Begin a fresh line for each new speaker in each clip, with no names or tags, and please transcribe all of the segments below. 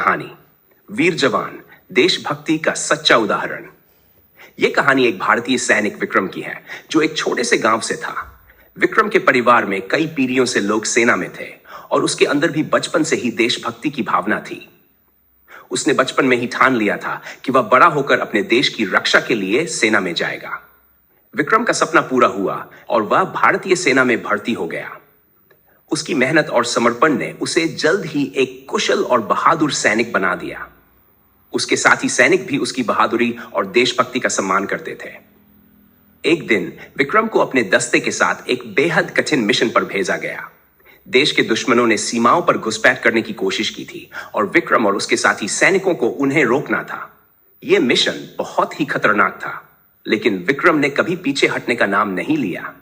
कहानी, वीर जवान, देशभक्ति का सच्चा उदाहरण। यह कहानी एक भारतीय सैनिक विक्रम की है, जो एक छोटे से गांव से था। विक्रम के परिवार में कई पीढ़ियों से लोग सेना में थे और उसके अंदर भी बचपन से ही देशभक्ति की भावना थी। उसने बचपन में ही ठान लिया था कि वह बड़ा होकर अपने देश की रक्षा के लिए सेना में जाएगा। विक्रम का सपना पूरा हुआ और वह भारतीय सेना में भर्ती हो गया। उसकी मेहनत और समर्पण ने उसे जल्द ही एक कुशल और बहादुर सैनिक बना दिया। उसके साथी सैनिक भी उसकी बहादुरी और देशभक्ति का सम्मान करते थे। एक दिन विक्रम को अपने दस्ते के साथ एक बेहद कठिन मिशन पर भेजा गया। देश के दुश्मनों ने सीमाओं पर घुसपैठ करने की कोशिश की थी और विक्रम और उसके साथी सैनिकों को उन्हें रोकना था। यह मिशन बहुत ही खतरनाक था, लेकिन विक्रम ने कभी पीछे हटने का नाम नहीं लिया।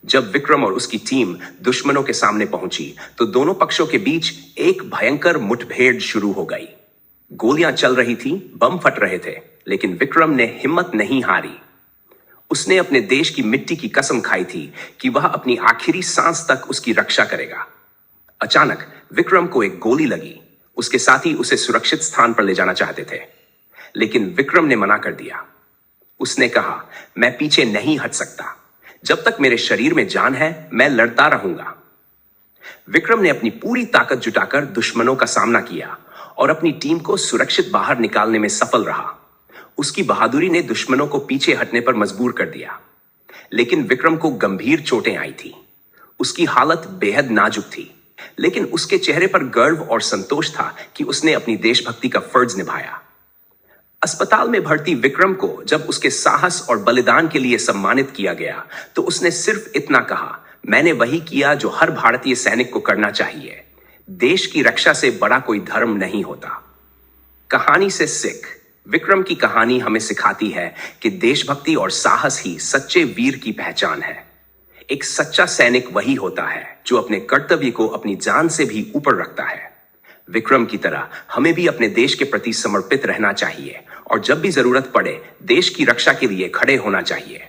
जब विक्रम और उसकी टीम दुश्मनों के सामने पहुंची तो दोनों पक्षों के बीच एक भयंकर मुठभेड़ शुरू हो गई। गोलियां चल रही थी, बम फट रहे थे, लेकिन विक्रम ने हिम्मत नहीं हारी। उसने अपने देश की मिट्टी की कसम खाई थी कि वह अपनी आखिरी सांस तक उसकी रक्षा करेगा। अचानक विक्रम को एक गोली लगी। उसके साथी उसे सुरक्षित स्थान पर ले जाना चाहते थे, लेकिन विक्रम ने मना कर दिया। उसने कहा, मैं पीछे नहीं हट सकता। जब तक मेरे शरीर में जान है, मैं लड़ता रहूंगा। विक्रम ने अपनी पूरी ताकत जुटाकर दुश्मनों का सामना किया और अपनी टीम को सुरक्षित बाहर निकालने में सफल रहा। उसकी बहादुरी ने दुश्मनों को पीछे हटने पर मजबूर कर दिया, लेकिन विक्रम को गंभीर चोटें आई थी। उसकी हालत बेहद नाजुक थी, लेकिन उसके चेहरे पर गर्व और संतोष था कि उसने अपनी देशभक्ति का फर्ज निभाया। अस्पताल में भर्ती विक्रम को जब उसके साहस और बलिदान के लिए सम्मानित किया गया तो उसने सिर्फ इतना कहा, मैंने वही किया जो हर भारतीय सैनिक को करना चाहिए। देश की रक्षा से बड़ा कोई धर्म नहीं होता। कहानी से सीख। विक्रम की कहानी हमें सिखाती है कि देशभक्ति और साहस ही सच्चे वीर की पहचान है। एक सच्चा सैनिक वही होता है जो अपने कर्तव्य को अपनी जान से भी ऊपर रखता है। विक्रम की तरह हमें भी अपने देश के प्रति समर्पित रहना चाहिए और जब भी जरूरत पड़े देश की रक्षा के लिए खड़े होना चाहिए।